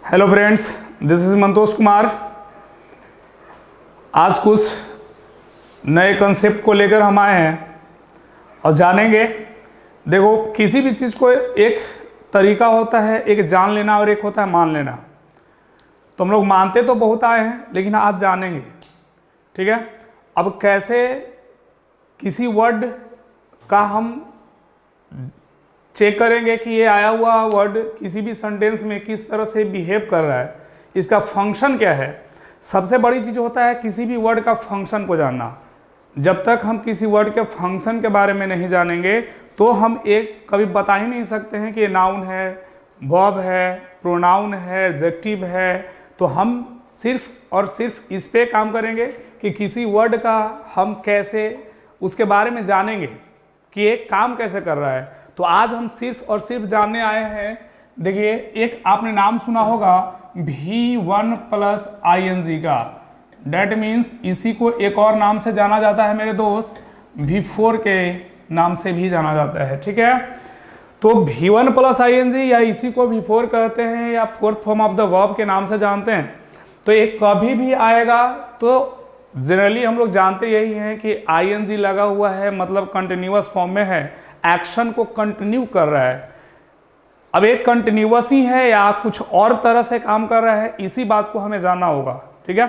Hello friends, this is Mantosh Kumar. आज कुछ नए कंसेप्ट को लेकर हम आए हैं और जानेंगे। देखो, किसी भी चीज़ को एक तरीका होता है, एक जान लेना और एक होता है मान लेना। तो हम लोग मानते तो बहुत आए हैं, लेकिन आज जानेंगे। ठीक है। अब कैसे किसी वर्ड का हम चेक करेंगे कि ये आया हुआ वर्ड किसी भी सेंटेंस में किस तरह से बिहेव कर रहा है, इसका फंक्शन क्या है। सबसे बड़ी चीज़ होता है किसी भी वर्ड का फंक्शन को जानना। जब तक हम किसी वर्ड के फंक्शन के बारे में नहीं जानेंगे तो हम एक कभी बता ही नहीं सकते हैं कि ये नाउन है, वर्ब है, प्रोनाउन है, एडजेक्टिव है। तो हम सिर्फ और सिर्फ इस पे काम करेंगे कि किसी वर्ड का हम कैसे उसके बारे में जानेंगे कि ये काम कैसे कर रहा है। तो आज हम सिर्फ और सिर्फ जानने आए हैं। देखिए, एक आपने नाम सुना होगा V1 प्लस ING का। डेट मीन्स इसी को एक और नाम से जाना जाता है मेरे दोस्त, V4 के नाम से भी जाना जाता है। ठीक है। तो V1 प्लस ING या इसी को V4 कहते हैं या fourth form of the verb के नाम से जानते हैं। तो एक कभी भी आएगा तो जनरली हम लोग जानते यही हैं कि ING लगा हुआ है, मतलब कंटिन्यूअस फॉर्म में है, एक्शन को कंटिन्यू कर रहा है। अब एक कंटिन्यूअस ही है या कुछ और तरह से काम कर रहा है, इसी बात को हमें जानना होगा। ठीक है।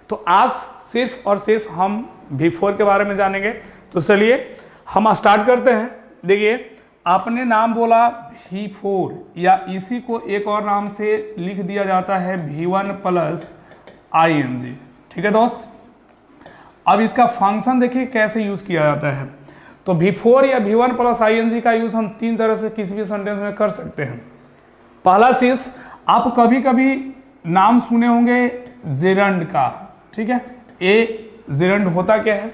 तो आज सिर्फ और सिर्फ हम V4 के बारे में जानेंगे। तो चलिए हम स्टार्ट करते हैं। देखिए, आपने नाम बोला V4 या इसी को एक और नाम से लिख दिया जाता है V1 प्लस ING। ठीक है दोस्त। अब इसका फंक्शन देखिए कैसे यूज किया जाता है। तो V4 या V1 प्लस ING का यूज हम तीन तरह से किसी भी सेंटेंस में कर सकते हैं। पहला चीज, आप कभी कभी नाम सुने होंगे जेरंड का। ठीक है। जेरंड होता क्या है,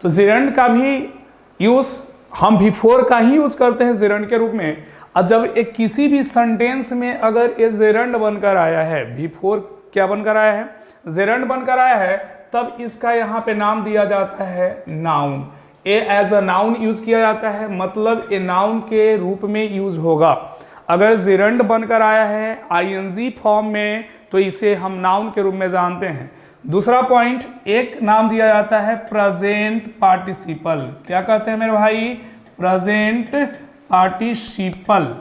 तो जेरंड का भी यूज हम V4 का ही यूज करते हैं जेरंड के रूप में। और जब एक किसी भी सेंटेंस में अगर ये जेरंड बनकर आया है, V4 क्या बनकर आया है, जेरंड बनकर आया है, तब इसका यहाँ पे नाम दिया जाता है noun. A as a noun use किया जाता है, मतलब ए नाउन के रूप में यूज होगा। अगर जेरंड बनकर आया है ING फॉर्म में तो इसे हम नाउन के रूप में जानते हैं। दूसरा पॉइंट, एक नाम दिया जाता है प्रेजेंट पार्टिसिपल। क्या कहते हैं मेरे भाई, प्रेजेंट पार्टिसिपल।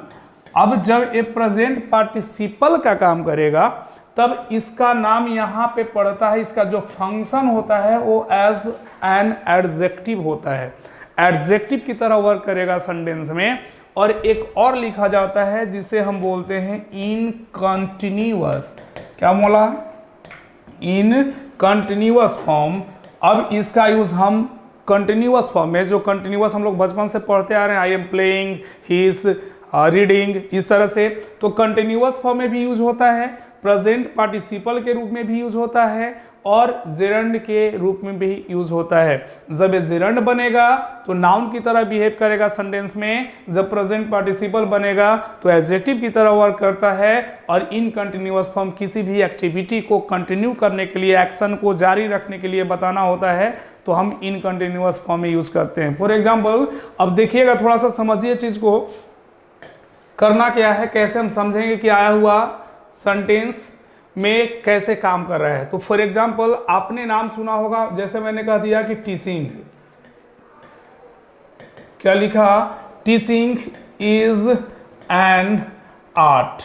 अब जब ये प्रेजेंट पार्टिसिपल का काम करेगा तब इसका नाम यहाँ पे पड़ता है, इसका जो फंक्शन होता है वो एज एन एडजेक्टिव होता है, एडजेक्टिव की तरह वर्क करेगा सेंटेंस में। और एक और लिखा जाता है जिसे हम बोलते हैं इन कंटिन्यूअस। क्या बोला, इन कंटिन्यूअस फॉर्म। अब इसका यूज हम कंटिन्यूअस फॉर्म में, जो कंटिन्यूअस हम लोग बचपन से पढ़ते आ रहे हैं, I am playing, he is reading, इस तरह से, तो कंटिन्यूअस फॉर्म में भी यूज होता है, प्रेजेंट पार्टिसिपल के रूप में भी यूज होता है और जेरंड के रूप में भी यूज होता है। जब ये जेरंड बनेगा तो नाउन की तरह बिहेव करेगा सेंटेंस में, जब प्रेजेंट पार्टिसिपल बनेगा तो एडजेक्टिव की तरह वर्क करता है। और इन कंटिन्यूअस फॉर्म किसी भी एक्टिविटी को कंटिन्यू करने के लिए, एक्शन को जारी रखने के लिए बताना होता है, तो हम इन कंटिन्यूअस फॉर्म में यूज करते हैं। फॉर एग्जाम्पल, अब देखिएगा, थोड़ा सा समझिए चीज को। करना क्या है, कैसे हम समझेंगे कि आया हुआ सेंटेंस में कैसे काम कर रहा है। तो फॉर एग्जाम्पल, आपने नाम सुना होगा, जैसे मैंने कह दिया कि टीचिंग। क्या लिखा, टीचिंग इज एन आर्ट।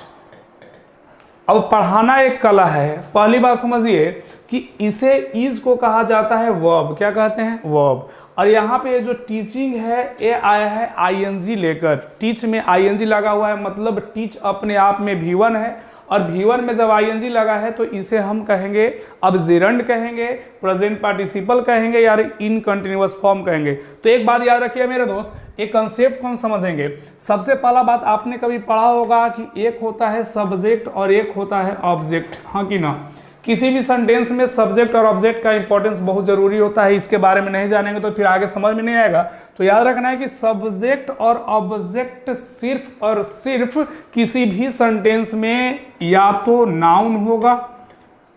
अब पढ़ाना एक कला है। पहली बात समझिए कि इसे इज को कहा जाता है वर्ब। क्या कहते हैं, वर्ब। और यहाँ पे ये जो टीचिंग है ये आया है ING लेकर। टीच में ING लगा हुआ है, मतलब टीच अपने आप में V1 है, और V1 में जब ING लगा है तो इसे हम कहेंगे अब जेरंड कहेंगे, प्रेजेंट पार्टिसिपल कहेंगे या इन कंटिन्यूअस फॉर्म कहेंगे। तो एक बात याद रखिए मेरे दोस्त, एक कंसेप्ट को हम समझेंगे। सबसे पहला बात, आपने कभी पढ़ा होगा कि एक होता है सब्जेक्ट और एक होता है ऑब्जेक्ट। हाँ कि ना। किसी भी सेंटेंस में सब्जेक्ट और ऑब्जेक्ट का इंपॉर्टेंस बहुत जरूरी होता है। इसके बारे में नहीं जानेंगे तो फिर आगे समझ में नहीं आएगा। तो याद रखना है कि सब्जेक्ट और ऑब्जेक्ट सिर्फ और सिर्फ किसी भी सेंटेंस में या तो नाउन होगा,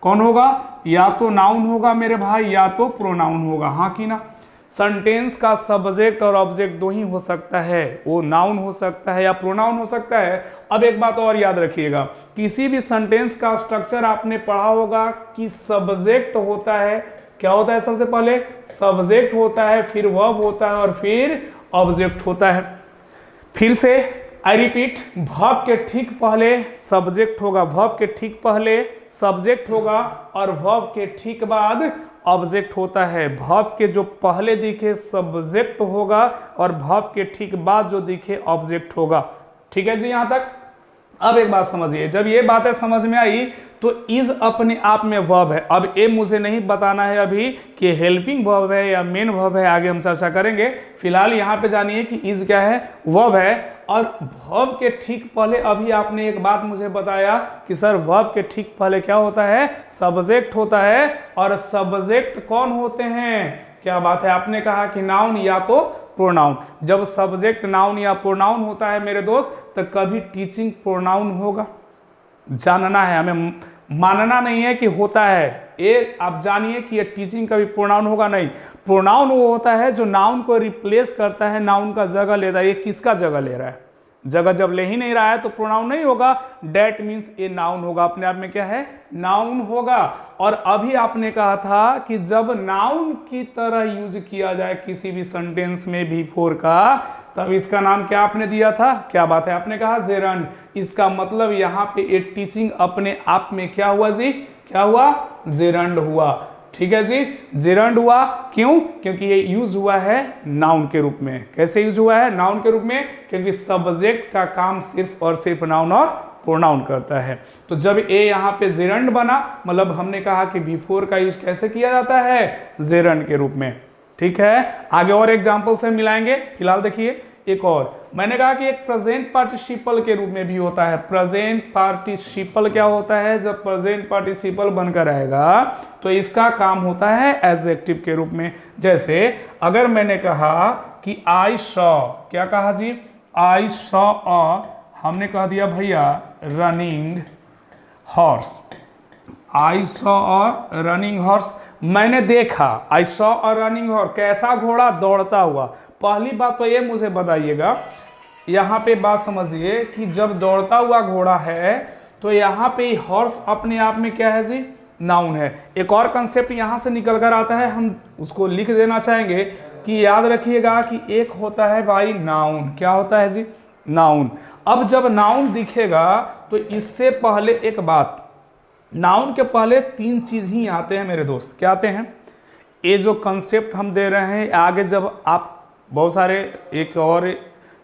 कौन होगा, या तो नाउन होगा मेरे भाई, या तो प्रोनाउन होगा। हाँ कि ना। सेंटेंस का सब्जेक्ट और ऑब्जेक्ट दो ही हो सकता है, वो नाउन हो सकता है या प्रोनाउन हो सकता है। अब एक बात और याद रखिएगा, किसी भी सेंटेंस का स्ट्रक्चर आपने पढ़ा होगा कि सब्जेक्ट होता है, क्या होता है, सबसे पहले सब्जेक्ट होता है, फिर वर्ब होता है और फिर ऑब्जेक्ट होता है। फिर से आई रिपीट, वर्ब के ठीक पहले सब्जेक्ट होगा, वर्ब के ठीक पहले सब्जेक्ट होगा और वर्ब के ठीक बाद ऑब्जेक्ट होता है। वर्ब के जो पहले दिखे सब्जेक्ट होगा और वर्ब के ठीक बाद जो दिखे ऑब्जेक्ट होगा। ठीक है जी, यहां तक। अब एक बात समझिए, जब ये बातें समझ में आई तो इज अपने आप में वर्ब है। अब ये मुझे नहीं बताना है अभी कि हेल्पिंग वर्ब है या मेन वर्ब है, आगे हम चर्चा करेंगे। फिलहाल यहाँ पे जानिए कि इज क्या है, वर्ब है। और वर्ब के ठीक पहले अभी आपने एक बात मुझे बताया कि सर वर्ब के ठीक पहले क्या होता है, सब्जेक्ट होता है। और सब्जेक्ट कौन होते हैं, क्या बात है, आपने कहा कि नाउन या तो प्रोनाउन। जब सब्जेक्ट नाउन या प्रोनाउन होता है मेरे दोस्त, तो कभी टीचिंग प्रोनाउन होगा, जानना है हमें, मानना नहीं है कि होता है। ये आप जानिए कि ये टीचिंग कभी प्रोनाउन होगा नहीं। प्रोनाउन वो होता है जो नाउन को रिप्लेस करता है, नाउन का जगह लेता है। ये किसका जगह ले रहा है, जगह जब ले ही नहीं रहा है तो प्रोनाउन नहीं होगा। डेट मीन्स ये नाउन होगा, अपने आप में क्या है, नाउन होगा। और अभी आपने कहा था कि जब नाउन की तरह यूज किया जाए किसी भी सेंटेंस में बिफोर का, तब इसका नाम क्या आपने दिया था, क्या बात है, आपने कहा जेरंड। इसका मतलब यहाँ पे ये टीचिंग अपने आप में क्या हुआ जी, क्या हुआ, जेरंड हुआ। ठीक है जी, जेरंड हुआ। क्यों, क्योंकि ये यूज हुआ है नाउन के रूप में। कैसे यूज हुआ है, नाउन के रूप में, क्योंकि सब्जेक्ट का काम सिर्फ और सिर्फ नाउन और प्रोनाउन करता है। तो जब ए यहाँ पे जेरंड बना, मतलब हमने कहा कि बिफोर का यूज कैसे किया जाता है, जेरंड के रूप में। ठीक है, आगे और एग्जाम्पल से मिलाएंगे। फिलहाल देखिए एक और, मैंने कहा कि एक प्रेजेंट पार्टिसिपल के रूप में भी होता है। प्रेजेंट पार्टिसिपल क्या होता है, जब प्रेजेंट पार्टिसिपल बनकर आएगा तो इसका काम होता है एडजेक्टिव के रूप में। जैसे अगर मैंने कहा कि आई सॉ, क्या कहा जी, आई सॉ अ, हमने कह दिया भैया running horse, I saw a running horse, मैंने देखा, I saw a running horse, कैसा घोड़ा, दौड़ता हुआ। पहली बात तो ये मुझे बताइएगा, यहाँ पे बात समझिए कि जब दौड़ता हुआ घोड़ा है तो यहाँ पे हॉर्स अपने आप में क्या है जी, नाउन है। एक और कंसेप्ट यहाँ से निकल कर आता है, हम उसको लिख देना चाहेंगे कि याद रखिएगा कि एक होता है भाई नाउन, क्या होता है जी, नाउन। अब जब नाउन दिखेगा तो इससे पहले एक बात, नाउन के पहले तीन चीज ही आते हैं मेरे दोस्त, क्या आते हैं, ये जो कंसेप्ट हम दे रहे हैं आगे जब आप बहुत सारे एक और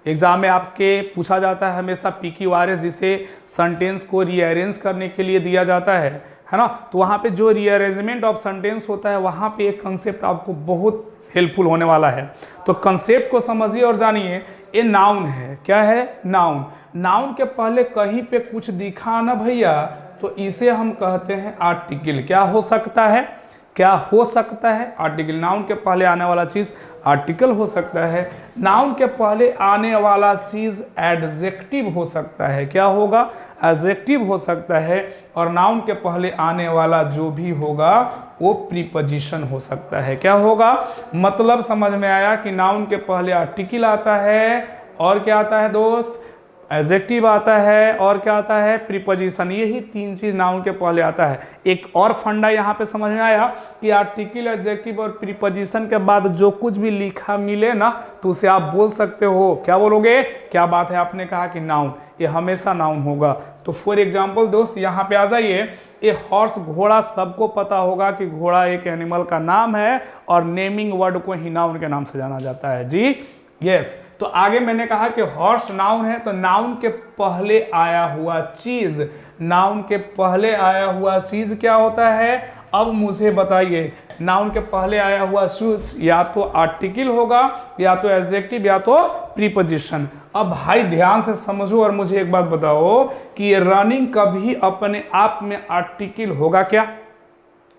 एग्जाम में आपके पूछा जाता है हमेशा PQRS, जिसे सेंटेंस को रीअरेंज करने के लिए दिया जाता है ना। तो वहाँ पे जो रीअरेंजमेंट ऑफ सेंटेंस होता है वहाँ पे एक कंसेप्ट आपको बहुत हेल्पफुल होने वाला है। तो कंसेप्ट को समझिए और जानिए, ये नाउन है, क्या है, नाउन। नाउन के पहले कहीं पे कुछ दिखा ना भैया तो इसे हम कहते हैं आर्टिकल। क्या हो सकता है, क्या हो सकता है, आर्टिकल। नाउन के पहले आने वाला चीज आर्टिकल हो सकता है, नाउन के पहले आने वाला चीज एडजेक्टिव हो सकता है, क्या होगा, एडजेक्टिव हो सकता है। और नाउन के पहले आने वाला जो भी होगा वो प्रीपोजिशन हो सकता है, क्या होगा। मतलब समझ में आया कि नाउन के पहले आर्टिकल आता है और क्या आता है दोस्त, एडजेक्टिव आता है और क्या आता है, प्रीपोजिशन। यही तीन चीज नाउन के पहले आता है। एक और फंडा यहाँ पे समझ में आया कि आर्टिकल, एडजेक्टिव और प्रीपोजिशन के बाद जो कुछ भी लिखा मिले ना तो उसे आप बोल सकते हो, क्या बोलोगे, क्या बात है, आपने कहा कि नाउन, ये हमेशा नाउन होगा। तो फॉर एग्जाम्पल दोस्त यहाँ पे आ जाइए, ये हॉर्स, घोड़ा, सबको पता होगा कि घोड़ा एक एनिमल का नाम है और नेमिंग वर्ड को ही नाउन के नाम से जाना जाता है जी, यस। तो आगे मैंने कहा कि हॉर्स नाउन है, तो नाउन के पहले आया हुआ चीज, नाउन के पहले आया हुआ चीज क्या होता है। अब मुझे बताइए, नाउन के पहले आया हुआ चीज या तो आर्टिकल होगा या तो एडजेक्टिव या तो प्रीपोजिशन। अब भाई ध्यान से समझो और मुझे एक बात बताओ कि रनिंग कभी अपने आप में आर्टिकल होगा क्या,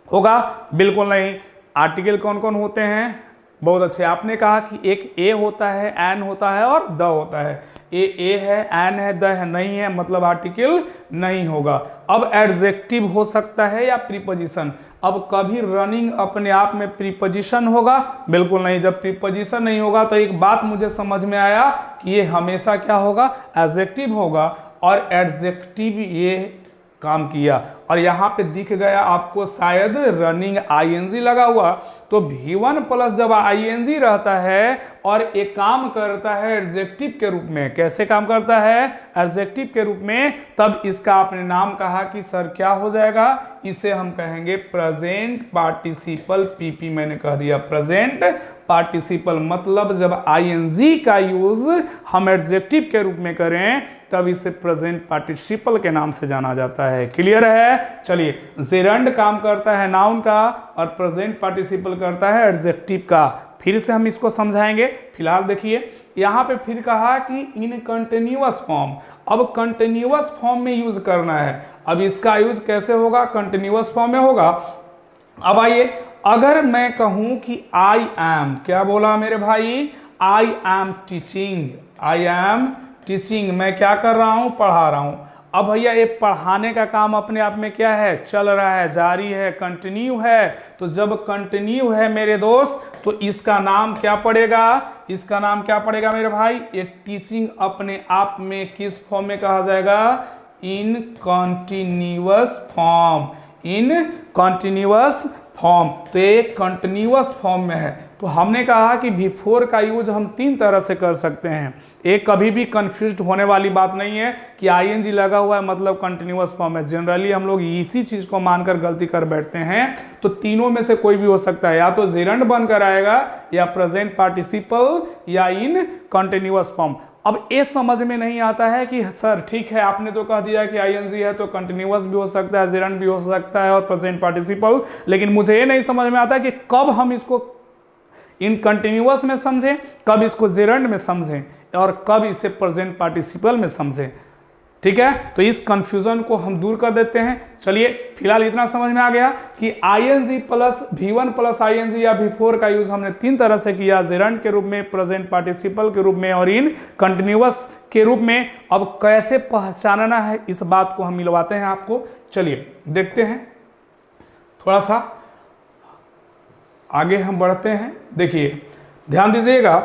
होगा, बिल्कुल नहीं। आर्टिकल कौन कौन होते हैं, बहुत अच्छे। आपने कहा कि एक ए होता है, एन होता है और द होता है। ए है, एन है, द है, नहीं है, मतलब आर्टिकल नहीं होगा। अब एडजेक्टिव हो सकता है या प्रीपोजिशन। अब कभी रनिंग अपने आप में प्रीपोजिशन होगा? बिल्कुल नहीं। जब प्रीपोजिशन नहीं होगा तो एक बात मुझे समझ में आया कि ये हमेशा क्या होगा, एडजेक्टिव होगा। और एडजेक्टिव ये काम किया और यहाँ पे दिख गया आपको शायद रनिंग आईएनजी लगा हुआ। तो V1 प्लस जब आईएनजी रहता है और एक काम करता है एडजेक्टिव के रूप में, कैसे काम करता है, एडजेक्टिव के रूप में, तब इसका आपने नाम कहा कि सर क्या हो जाएगा, इसे हम कहेंगे प्रेजेंट पार्टिसिपल पीपी। मैंने कह दिया प्रेजेंट पार्टिसिपल, मतलब जब आईएनजी का यूज हम एडजेक्टिव के रूप में करें तब इसे प्रेजेंट पार्टिसिपल के नाम से जाना जाता है। क्लियर है? चलिए, जेरंड काम करता है नाउन का और प्रेजेंट पार्टिसिपल करता है एडजेक्टिव का। फिर से हम इसको समझाएंगे। फिलहाल देखिए यहाँ पे फिर कहा कि इन कंटिन्यूअस फॉर्म। अब कंटिन्यूअस फॉर्म में यूज करना है। अब इसका यूज कैसे होगा, कंटिन्यूअस फॉर्म में होगा। अब आइए, अगर मैं कहूं कि आई एम, क्या बोला मेरे भाई, I am teaching, I am teaching, मैं क्या कर रहा हूं, पढ़ा रहा हूं। अब भैया ये पढ़ाने का काम अपने आप में क्या है, चल रहा है, जारी है, कंटिन्यू है। तो जब कंटिन्यू है मेरे दोस्त तो इसका नाम क्या पड़ेगा, इसका नाम क्या पड़ेगा मेरे भाई, ये टीचिंग अपने आप में किस फॉर्म में कहा जाएगा, इन कंटिन्यूअस फॉर्म, इन कंटिन्यूअस फॉर्म। तो ये कंटिन्यूअस फॉर्म में है। तो हमने कहा कि बिफोर का यूज हम तीन तरह से कर सकते हैं। एक, कभी भी कंफ्यूज होने वाली बात नहीं है कि आईएनजी लगा हुआ है मतलब कंटिन्यूअस फॉर्म है। जनरली हम लोग इसी चीज को मानकर गलती कर बैठते हैं। तो तीनों में से कोई भी हो सकता है, या तो जेरंड बनकर आएगा, या प्रेजेंट पार्टिसिपल, या इन कंटिन्यूअस फॉर्म। अब ये समझ में नहीं आता है कि सर ठीक है आपने तो कह दिया कि आईएनजी है तो कंटिन्यूअस भी हो सकता है, जेरंड भी हो सकता है और प्रेजेंट पार्टिसिपल, लेकिन मुझे ये नहीं समझ में आता कि कब हम इसको इन कंटिन्यूअस में समझें, कब इसको जेरंड में समझें और कब इसे प्रेजेंट पार्टिसिपल में समझें। ठीक है, तो इस कंफ्यूजन को हम दूर कर देते हैं। चलिए, फिलहाल इतना समझ में आ गया कि ING plus V1 plus ING या बिफोर का यूज हमने तीन तरह से किया, जेरंड के रूप में, प्रेजेंट पार्टिसिपल के रूप में और इन कंटिन्यूअस के रूप में। अब कैसे पहचानना है इस बात को हम मिलवाते हैं आपको। चलिए देखते हैं, थोड़ा सा आगे हम बढ़ते हैं। देखिए ध्यान दीजिएगा,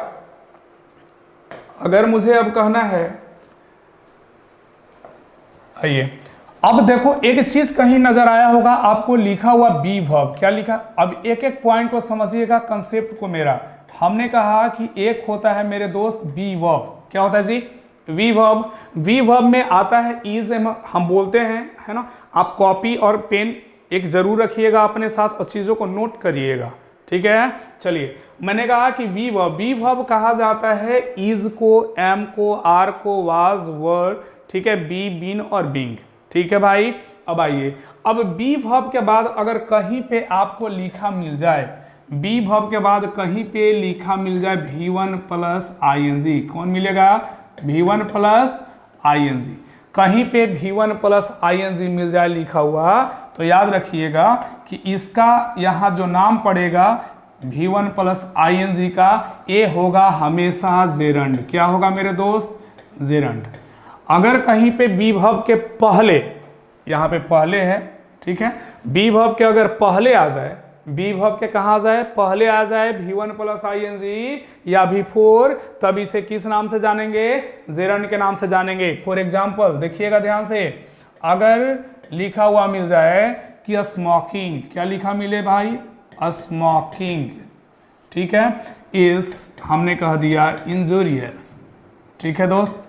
अगर मुझे अब कहना है, आइए अब देखो एक चीज कहीं नजर आया होगा आपको, लिखा हुआ बी वर्ब। क्या लिखा, अब एक एक पॉइंट को समझिएगा, कंसेप्ट को मेरा। हमने कहा कि एक होता है मेरे दोस्त बी वर्ब। क्या होता है जी, वी वर्ब। वी वर्ब में आता है इज, हम बोलते हैं, है ना। आप कॉपी और पेन एक जरूर रखिएगा अपने साथ और चीजों को नोट करिएगा, ठीक है। चलिए, मैंने कहा कि वी वर्ब कहा जाता है इज को, एम को, आर को, वाज, वर, ठीक है, बी, बीन और बीइंग। ठीक है भाई। अब आइए, अब बी वर्ब के बाद अगर कहीं पे आपको लिखा मिल जाए, बी वर्ब के बाद कहीं पे लिखा मिल जाए V1 प्लस आईएनजी, कौन मिलेगा, V1 प्लस आईएनजी। कहीं पे V1 प्लस आईएनजी मिल जाए लिखा हुआ, तो याद रखिएगा कि इसका यहाँ जो नाम पड़ेगा V1 प्लस आईएनजी का, ये होगा हमेशा जेरंड। क्या होगा मेरे दोस्त, जेरंड। अगर कहीं पे बी वर्ब के पहले, यहाँ पे पहले है, ठीक है, बी वर्ब के अगर पहले आ जाए, बी वर्ब के कहा जाए, पहले आ जाए V1 प्लस आईएनजी या बिफोर, तब इसे किस नाम से जानेंगे, जेरंड के नाम से जानेंगे। फॉर एग्जाम्पल देखिएगा ध्यान से, अगर लिखा हुआ मिल जाए कि स्मोकिंग, क्या लिखा मिले भाई, स्मोकिंग, ठीक है, इस हमने कह दिया इंजूरियस। ठीक है दोस्त,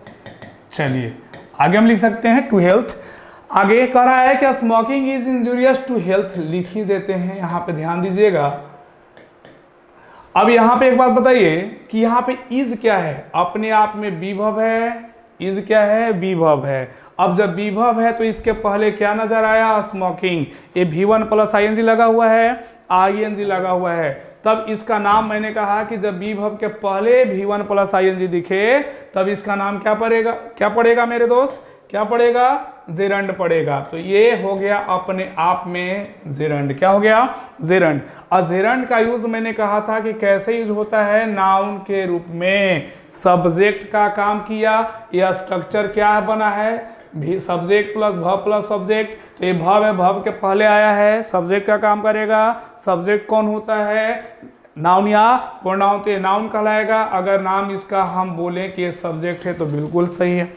चलिए आगे हम लिख सकते हैं टू हेल्थ। आगे कह रहा है कि smoking is injurious to health, लिख ही देते हैं, यहाँ पे ध्यान दीजिएगा। अब यहाँ पे एक बात बताइए कि यहाँ पे इज क्या है, अपने आप में बी वर्ब है, इज क्या है, बी वर्ब है। अब जब बी वर्ब है तो इसके पहले क्या नजर आया, स्मोकिंग। ये V1 प्लस आईएनजी लगा हुआ है, आईएनजी लगा हुआ है, तब इसका नाम मैंने कहा कि जब बी वर्ब के पहले V1 प्लस आईएनजी दिखे तब इसका नाम क्या पड़ेगा, क्या पड़ेगा मेरे दोस्त, क्या पड़ेगा, जेरंड पड़ेगा। तो ये हो गया अपने आप में जेरंड। क्या हो गया, जेरंड। और जेरंड का यूज मैंने कहा था कि कैसे यूज होता है, नाउन के रूप में। सब्जेक्ट का काम किया, यह स्ट्रक्चर क्या बना है, भी subject plus verb plus subject. तो ये वर्ब है, वर्ब के पहले आया है, सब्जेक्ट का काम करेगा। सब्जेक्ट कौन होता है, नाउन या प्रोनाउन, तो ये नाउन कहलाएगा। अगर नाम इसका हम बोलें कि ये सब्जेक्ट है तो बिल्कुल सही है।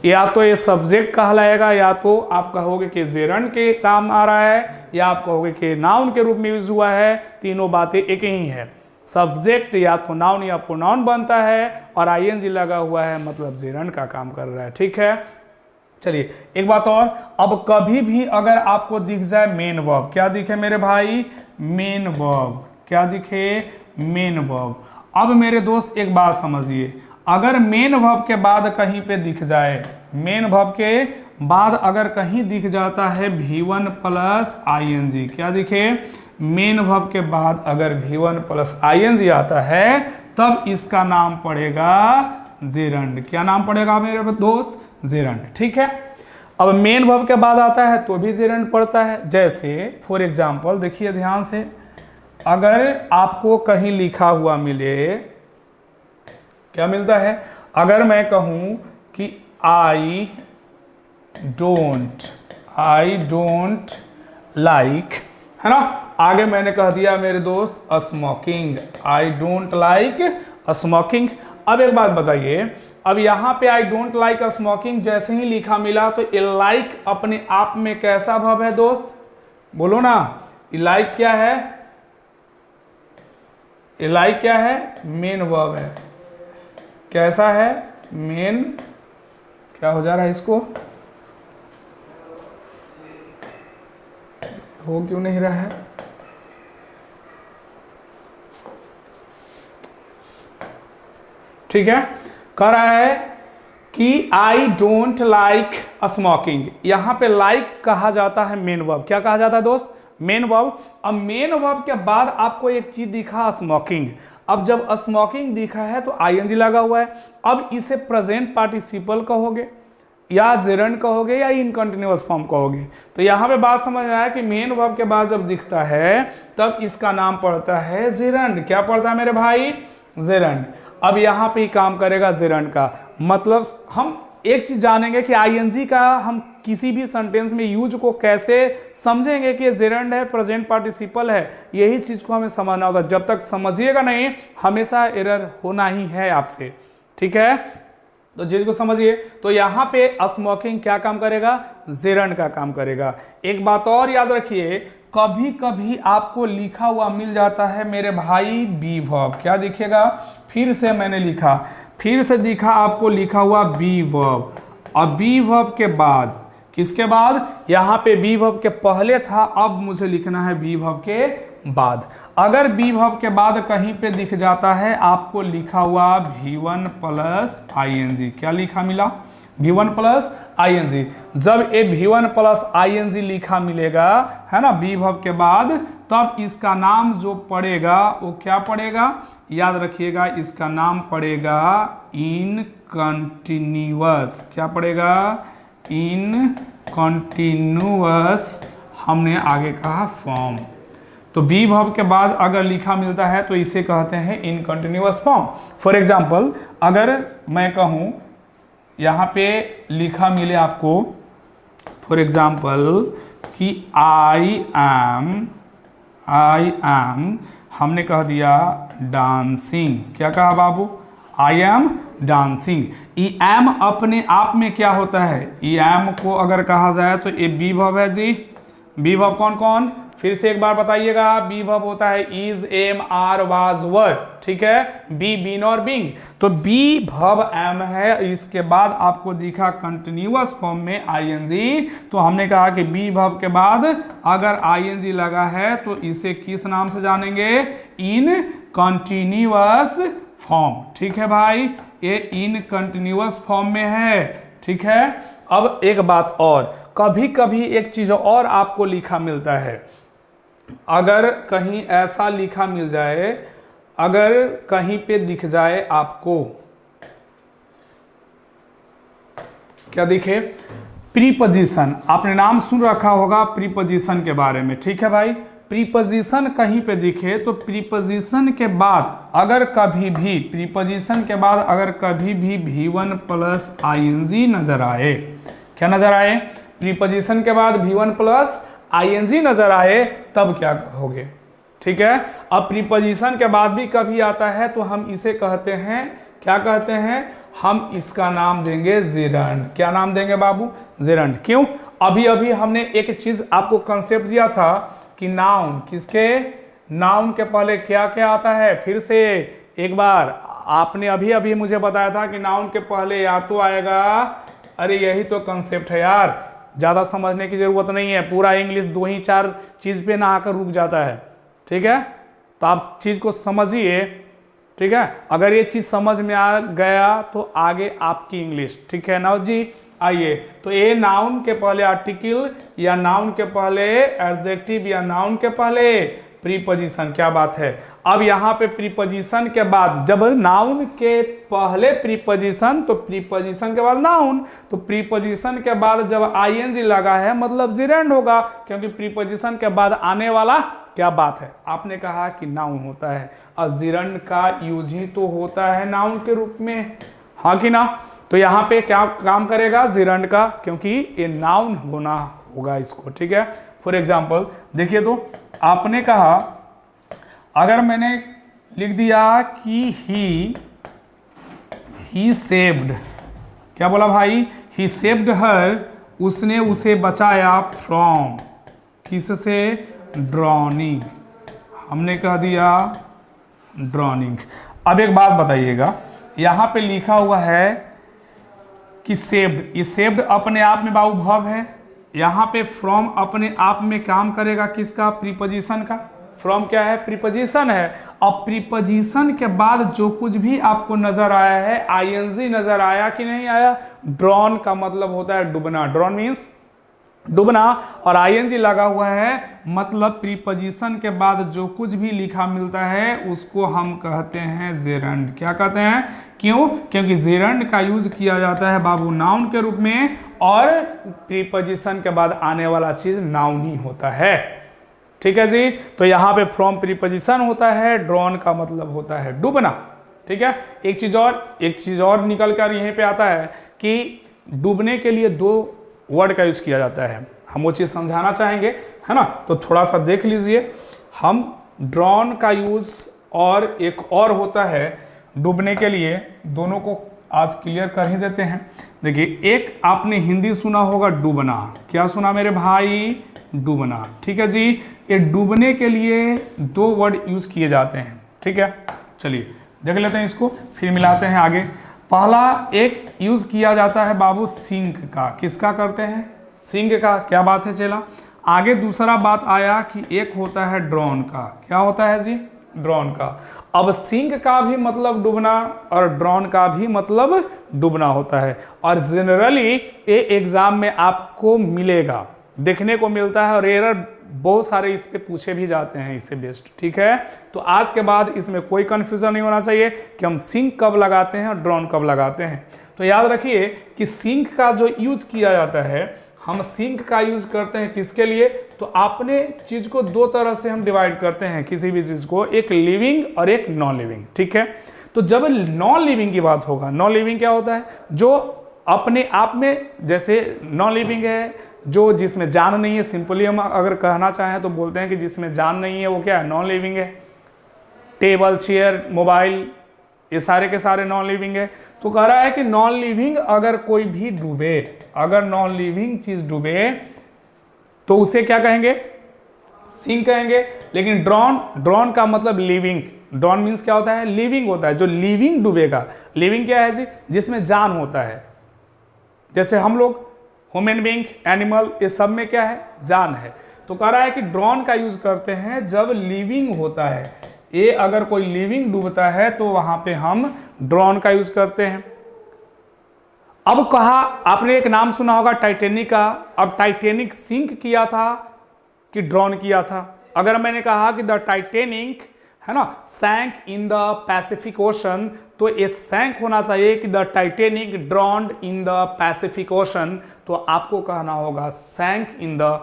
या तो ये सब्जेक्ट कहलाएगा, या तो आप कहोगे कि जेरंड के काम आ रहा है, या आप कहोगे कि नाउन के रूप में यूज हुआ है। तीनों बातें एक ही है। सब्जेक्ट या तो नाउन या प्रोनाउन बनता है, और आईएनजी लगा हुआ है, मतलब जेरंड का काम कर रहा है। ठीक है, चलिए एक बात और। अब कभी भी अगर आपको दिख जाए मेन वर्ब, क्या दिखे मेरे भाई, मेन वर्ब, क्या दिखे, मेन वर्ब। अब मेरे दोस्त एक बात समझिए, अगर मेन वर्ब के बाद कहीं पे दिख जाए, मेन वर्ब के बाद अगर कहीं दिख जाता है V1 प्लस ING, क्या दिखे, मेन वर्ब के बाद अगर V1 प्लस ING आता है, तब इसका नाम पड़ेगा जेरंड। क्या नाम पड़ेगा मेरे दोस्त, जेरंड। ठीक है, अब मेन वर्ब के बाद आता है तो भी जेरंड पड़ता है। जैसे फॉर एग्जांपल देखिए ध्यान से, अगर आपको कहीं लिखा हुआ मिले, क्या मिलता है, अगर मैं कहूं कि आई डोंट लाइक, है ना, आगे मैंने कह दिया मेरे दोस्त smoking, I don't like smoking. अब एक बात बताइए, अब यहाँ पे आई डोंट लाइक स्मोकिंग जैसे ही लिखा मिला, तो ये लाइक अपने आप में कैसा वर्ब है दोस्त, बोलो ना, ये लाइक क्या है, ये लाइक क्या है, मेन वर्ब है। कैसा है, मेन, क्या हो जा रहा है इसको, हो क्यों नहीं रहा है, ठीक है, कह रहा है कि आई डोंट लाइक स्मोकिंग। यहां पे लाइक कहा जाता है मेन वर्ब। क्या कहा जाता है दोस्त, मेन वर्ब। अब मेन वर्ब के बाद आपको एक चीज दिखा, स्मोकिंग। अब जब स्मोकिंग दिखा है तो ING लगा हुआ है। अब इसे प्रेजेंट पार्टिसिपल कहोगे, या जेरंड कहोगे, या इनकंटिन्यूअस फॉर्म कहोगे। तो यहाँ पे बात समझ आया कि मेन वर्ब के बाद जब दिखता है तब इसका नाम पड़ता है जेरंड। क्या पड़ता है मेरे भाई, जेरंड। अब यहाँ पे ही काम करेगा जेरंड का। मतलब हम एक चीज जानेंगे कि ING का हम किसी भी सेंटेंस में यूज को कैसे समझेंगे कि जेरंड है, प्रेजेंट पार्टिसिपल है। यही चीज को हमें समझना होगा। जब तक समझिएगा नहीं, हमेशा एरर होना ही है आपसे। ठीक है, तो चीज को समझिए। तो यहाँ पे स्मोकिंग क्या काम करेगा, जेरंड का काम करेगा। एक बात और याद रखिए, कभी कभी आपको लिखा हुआ मिल जाता है मेरे भाई बी वर्ब। क्या दिखेगा, फिर से मैंने लिखा, फिर से दिखा आपको लिखा हुआ बी वर्ब। और बी वर्ब के बाद, किसके बाद, यहाँ पे बी वर्ब के पहले था, अब मुझे लिखना है बी वर्ब के बाद। अगर बी वर्ब के बाद कहीं पे दिख जाता है आपको लिखा हुआ V1 प्लस ING, क्या लिखा मिला, V1 प्लस ING। जब ये V1 प्लस ING लिखा मिलेगा, है ना, बी वर्ब के बाद, तब इसका नाम जो पड़ेगा वो क्या पड़ेगा, याद रखिएगा, इसका नाम पड़ेगा इनकंटिन्यूअस। क्या पड़ेगा, इनकंटिन्यूअस। हमने आगे कहा फॉर्म। तो बी वर्ब के बाद अगर लिखा मिलता है तो इसे कहते हैं इनकंटिन्यूअस फॉर्म। फॉर एग्जांपल, अगर मैं कहूं यहाँ पे लिखा मिले आपको, फॉर एग्जांपल कि आई एम, हमने कह दिया डांसिंग। क्या कहा बाबू, आई एम डांसिंग। ई एम अपने आप में क्या होता है, ई एम को अगर कहा जाए तो ये बी वर्ब है जी। बी वर्ब कौन कौन, फिर से एक बार बताइएगा, बी वर्ब होता है इज, एम, आर, वाज, वर। ठीक है, बी, बीन और बीइंग। तो बी वर्ब एम है, इसके बाद आपको दिखा कंटिन्यूअस फॉर्म में ING। तो हमने कहा कि बी वर्ब के बाद अगर ING लगा है तो इसे किस नाम से जानेंगे, इन कंटिन्यूअस फॉर्म। ठीक है भाई, ये इन कंटिन्यूअस फॉर्म में है। ठीक है, अब एक बात और, कभी कभी एक चीज और आपको लिखा मिलता है। अगर कहीं ऐसा लिखा मिल जाए, अगर कहीं पे दिख जाए आपको, क्या दिखे, प्रीपोजिशन। आपने नाम सुन रखा होगा प्रीपोजिशन के बारे में, ठीक है भाई। प्रीपोजिशन कहीं पे दिखे तो प्रीपोजिशन के बाद अगर कभी भी प्रीपोजिशन के बाद अगर कभी भी V1 प्लस आईएनजी नजर आए, क्या नजर आए, प्रीपोजिशन के बाद V1 प्लस आईएनजी नजर आए, तब क्या कहोगे, ठीक है। अब प्रीपोजिशन के बाद भी कभी आता है तो हम इसे कहते हैं, क्या कहते हैं, हम इसका नाम देंगे जिरंड। क्या नाम देंगे बाबू, जिरंड। क्यों, अभी अभी हमने एक चीज आपको कंसेप्ट दिया था कि नाउन, किसके, नाउन के पहले क्या क्या आता है, फिर से एक बार आपने अभी अभी मुझे बताया था कि नाउन के पहले या तो आएगा, अरे यही तो कंसेप्ट है यार, ज्यादा समझने की जरूरत नहीं है, पूरा इंग्लिश 2 ही 4 चीज पे ना आकर रुक जाता है, ठीक है। तो आप चीज को समझिए, ठीक है। अगर ये चीज समझ में आ गया तो आगे आपकी इंग्लिश, ठीक है ना जी। आइए, तो ये नाउन के पहले आर्टिकल या नाउन के पहले एडजेक्टिव या नाउन के पहले प्रीपोजिशन, क्या बात है। अब यहाँ पे प्रीपोजिशन के बाद, जब नाउन के पहले प्रीपोजिशन तो प्रीपोजिशन के बाद नाउन, तो प्रीपोजिशन के बाद जब आईएनजी लगा है मतलब जिरेंड होगा, क्योंकि प्रीपोजिशन के बाद आने वाला क्या बात है, आपने कहा कि नाउन होता है और जिरेंड का यूज ही तो होता है नाउन के रूप में, हाँ कि ना। तो यहाँ पे क्या काम करेगा जिरेंड का, क्योंकि ये नाउन होना होगा इसको, ठीक है। फॉर एग्जाम्पल देखिए, तो आपने कहा, अगर मैंने लिख दिया कि ही सेव्ड, क्या बोला भाई, ही सेव्ड हर, उसने उसे बचाया फ्रॉम, किससे, ड्रॉनिंग, हमने कह दिया ड्रॉनिंग। अब एक बात बताइएगा, यहाँ पे लिखा हुआ है कि सेव्ड, ये सेव्ड अपने आप में बाबू वर्ब है, यहाँ पे फ्रॉम अपने आप में काम करेगा किसका, प्रीपोजिशन का। फ्रॉम क्या है, प्रीपोजिशन है। अब प्रीपोजिशन के बाद जो कुछ भी आपको नजर आया है, आईएनजी नजर आया कि नहीं आया, ड्रॉन का मतलब होता है डूबना, ड्रॉन मीन्स डूबना, और आईएनजी लगा हुआ है मतलब प्रीपोजिशन के बाद जो कुछ भी लिखा मिलता है उसको हम कहते हैं जिरेंड। क्या कहते हैं, क्यों, क्योंकि जिरेंड का यूज किया जाता है बाबू नाउन के रूप में, और प्रीपोजिशन के बाद आने वाला चीज नाउन ही होता है, ठीक है जी। तो यहाँ पे फ्रॉम प्रीपोजिशन होता है, ड्रॉन का मतलब होता है डूबना, ठीक है। एक चीज और निकल कर यहीं पे आता है कि डूबने के लिए 2 वर्ड का यूज किया जाता है, हम वो चीज समझाना चाहेंगे, है ना। तो थोड़ा सा देख लीजिए, हम ड्रॉन का यूज और एक और होता है डूबने के लिए, दोनों को आज क्लियर कर ही देते हैं। देखिए, एक आपने हिंदी सुना होगा डूबना, क्या सुना मेरे भाई, डूबना, ठीक है जी। ये डूबने के लिए 2 वर्ड यूज किए जाते हैं, ठीक है। चलिए देख लेते हैं इसको, फिर मिलाते हैं आगे। पहला एक यूज किया जाता है बाबू सिंक का, किसका करते हैं, सिंक का, क्या बात है चला। आगे दूसरा बात आया कि एक होता है ड्रॉन का, क्या होता है जी, ड्रॉन का। अब सिंक का भी मतलब डूबना और ड्रॉन का भी मतलब डूबना होता है, और जनरली ये एग्जाम में आपको मिलेगा, देखने को मिलता है, और एरर बहुत सारे इस पे पूछे भी जाते हैं इससे बेस्ट, ठीक है। तो आज के बाद इसमें कोई कंफ्यूजन नहीं होना चाहिए कि हम सिंक कब लगाते हैं और ड्रॉन कब लगाते हैं। तो याद रखिए कि सिंक का जो यूज किया जाता है, हम सिंक का यूज करते हैं किसके लिए, तो आपने चीज को 2 तरह से हम डिवाइड करते हैं किसी भी चीज को, एक लिविंग और एक नॉन लिविंग, ठीक है। तो जब नॉन लिविंग की बात होगा, नॉन लिविंग क्या होता है, जो अपने आप में, जैसे नॉन लिविंग है जो जिसमें जान नहीं है, सिंपली हम अगर कहना चाहें तो बोलते हैं कि जिसमें जान नहीं है वो क्या है, नॉन लिविंग है। टेबल, चेयर, मोबाइल, ये सारे के सारे नॉन लिविंग है। तो कह रहा है कि नॉन लिविंग अगर कोई भी डूबे, अगर नॉन लिविंग चीज डूबे तो उसे क्या कहेंगे, सिंक कहेंगे। लेकिन ड्रॉन का मतलब लिविंग, ड्रॉन मीन्स क्या होता है, लिविंग होता है, जो लिविंग डूबेगा। लिविंग क्या है जी, जिसमें जान होता है, जैसे हम लोग, ह्यूमन बीइंग, एनिमल, ये सब में क्या है, जान है। तो कह रहा है कि ड्रॉन का यूज करते हैं जब लिविंग होता है, ये अगर कोई लिविंग डूबता है तो वहां पे हम ड्रॉन का यूज करते हैं। अब कहा, आपने एक नाम सुना होगा टाइटेनिक का। अब टाइटेनिक सिंक किया था कि ड्रॉन किया था। अगर मैंने कहा कि द टाइटेनिक है ना, सैंक इन द पैसिफिक ओशन, तो ये सैंक होना चाहिए कि the Titanic ड्रॉन्ड in the Pacific ocean, तो आपको कहना होगा सैंक इन द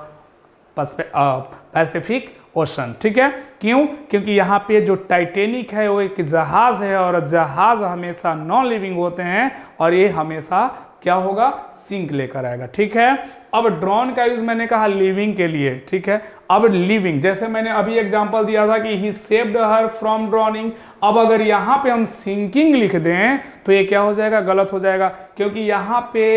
पैसिफिक ओशन। ठीक है, क्यों? क्योंकि यहाँ पे जो टाइटेनिक है वो एक जहाज है और जहाज हमेशा नॉन लिविंग होते हैं और ये हमेशा क्या होगा, सिंक लेकर आएगा। ठीक है, अब ड्रॉन का यूज मैंने कहा लिविंग के लिए। ठीक है, अब लिविंग, जैसे मैंने अभी एग्जांपल दिया था कि ही सेव्ड हर फ्रॉम ड्रॉनिंग, अब अगर यहाँ पे हम सिंकिंग लिख दें तो ये क्या हो जाएगा, गलत हो जाएगा, क्योंकि यहाँ पे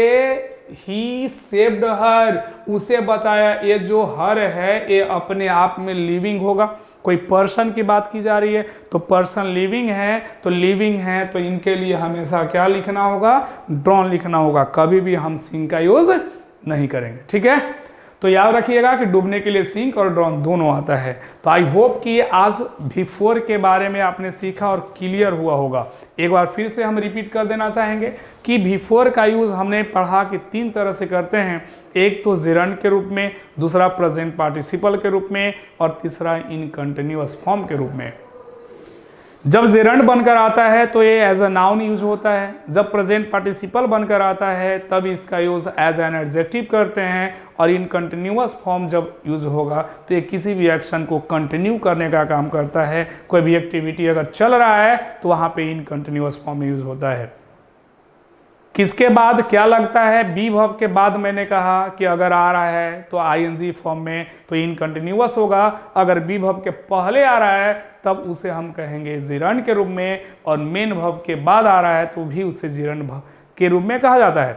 ही सेव्ड हर, उसे बचाया, ये जो हर है ये अपने आप में लिविंग होगा। कोई पर्सन की बात की जा रही है तो पर्सन लिविंग है, तो लिविंग है तो इनके लिए हमेशा क्या लिखना होगा, ड्रॉन लिखना होगा, कभी भी हम सिंक का यूज नहीं करेंगे। ठीक है, तो याद रखिएगा कि डूबने के लिए सिंक और ड्रॉन दोनों आता है। तो आई होप कि आज V4 के बारे में आपने सीखा और क्लियर हुआ होगा। एक बार फिर से हम रिपीट कर देना चाहेंगे कि V4 का यूज़ हमने पढ़ा कि 3 तरह से करते हैं, एक तो जेरंड के रूप में, दूसरा प्रेजेंट पार्टिसिपल के रूप में और तीसरा इन कंटिन्यूअस फॉर्म के रूप में। जब जेरंड बनकर आता है तो ये एज अ नाउन यूज होता है, जब प्रेजेंट पार्टिसिपल बनकर आता है तब इसका यूज एज एन एडजेक्टिव करते हैं, और इन कंटिन्यूअस फॉर्म जब यूज होगा तो ये किसी भी एक्शन को कंटिन्यू करने का काम करता है। कोई भी एक्टिविटी अगर चल रहा है तो वहाँ पे इन कंटिन्यूअस फॉर्म में यूज होता है। किसके बाद क्या लगता है, बी वर्ब के बाद मैंने कहा कि अगर आ रहा है तो आईएनजी फॉर्म में तो इन कंटिन्यूअस होगा, अगर बी वर्ब के पहले आ रहा है तब उसे हम कहेंगे जेरंड के रूप में, और मेन वर्ब के बाद आ रहा है तो भी उसे जेरंड के रूप में कहा जाता है।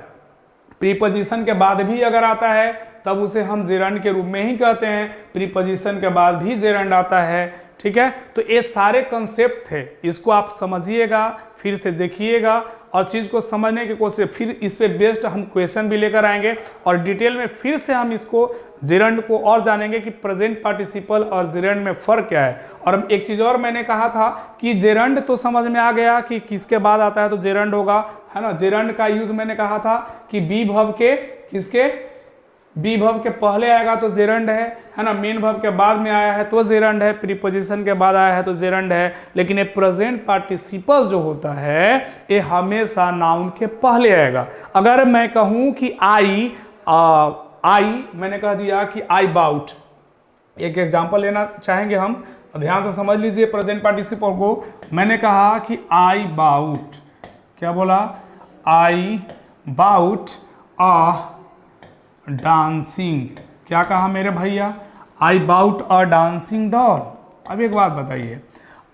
प्रीपोजिशन के बाद भी अगर आता है तब उसे हम जेरंड के रूप में ही कहते हैं, प्रीपोजिशन के बाद भी जेरंड आता है। ठीक है, तो ये सारे कंसेप्ट थे, इसको आप समझिएगा, फिर से देखिएगा और चीज़ को समझने की कोशिश, फिर इस पे बेस्ड हम क्वेश्चन भी लेकर आएंगे और डिटेल में फिर से हम इसको जेरंड को और जानेंगे कि प्रेजेंट पार्टिसिपल और जेरंड में फ़र्क क्या है। और एक चीज़ और मैंने कहा था कि जेरंड तो समझ में आ गया कि किसके बाद आता है तो जेरंड होगा, है ना। जेरंड का यूज़ मैंने कहा था कि बी वर्ब के, किसके, बी वर्ब के पहले आएगा तो जेरंड है ना, मेन वर्ब के बाद में आया है तो जेरंड है, प्रीपोजिशन के बाद आया है तो जेरंड है। लेकिन ये प्रेजेंट पार्टिसिपल जो होता है ये हमेशा नाउन के पहले आएगा। अगर मैं कहूँ कि आई मैंने कह दिया कि आई बाउट, एक एग्जांपल लेना चाहेंगे हम, ध्यान से समझ लीजिए प्रेजेंट पार्टिसिपल को। मैंने कहा कि आई बाउट, क्या बोला, आई बाउट अ डांसिंग, क्या कहा मेरे भैया, I bought a dancing doll. अब एक बात बताइए,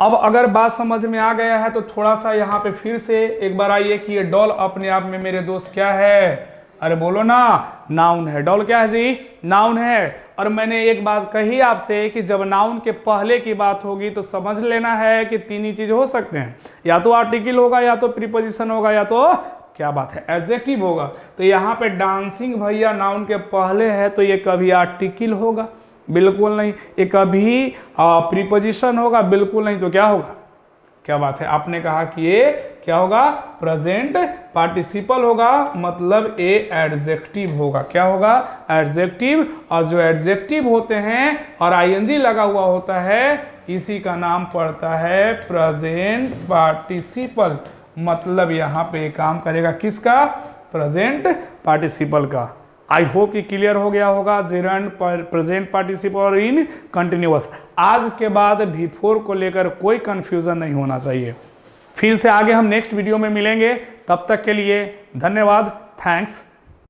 अब अगर बात समझ में आ गया है तो थोड़ा सा यहाँ पे फिर से एक बार आइए कि ये डॉल अपने आप में मेरे दोस्त क्या है, अरे बोलो ना, नाउन है। डॉल क्या है जी, नाउन है। और मैंने एक बात कही आपसे कि जब नाउन के पहले की बात होगी तो समझ लेना है कि 3 ही चीज हो सकते हैं, या तो आर्टिकल होगा, या तो प्रीपोजिशन होगा, या तो क्या बात है, एडजेक्टिव होगा। तो यहाँ पे डांसिंग भैया नाउन के पहले है तो ये कभी आर्टिकल होगा, बिल्कुल नहीं। ये कभी प्रीपोजिशन होगा, बिल्कुल नहीं। तो क्या होगा, क्या बात है, आपने कहा कि ये क्या होगा, प्रेजेंट पार्टिसिपल होगा, मतलब ये एडजेक्टिव होगा। क्या होगा, एडजेक्टिव। और जो एडजेक्टिव होते हैं और आईएनजी लगा हुआ होता है इसी का नाम पड़ता है प्रेजेंट पार्टिसिपल। मतलब यहाँ पे काम करेगा किसका, प्रेजेंट पार्टिसिपल का। आई होप कि क्लियर हो गया होगा जेरंड, प्रेजेंट पार्टिसिपल और इन कंटिन्यूअस। आज के बाद V4 को लेकर कोई कंफ्यूजन नहीं होना चाहिए। फिर से आगे हम नेक्स्ट वीडियो में मिलेंगे, तब तक के लिए धन्यवाद, थैंक्स।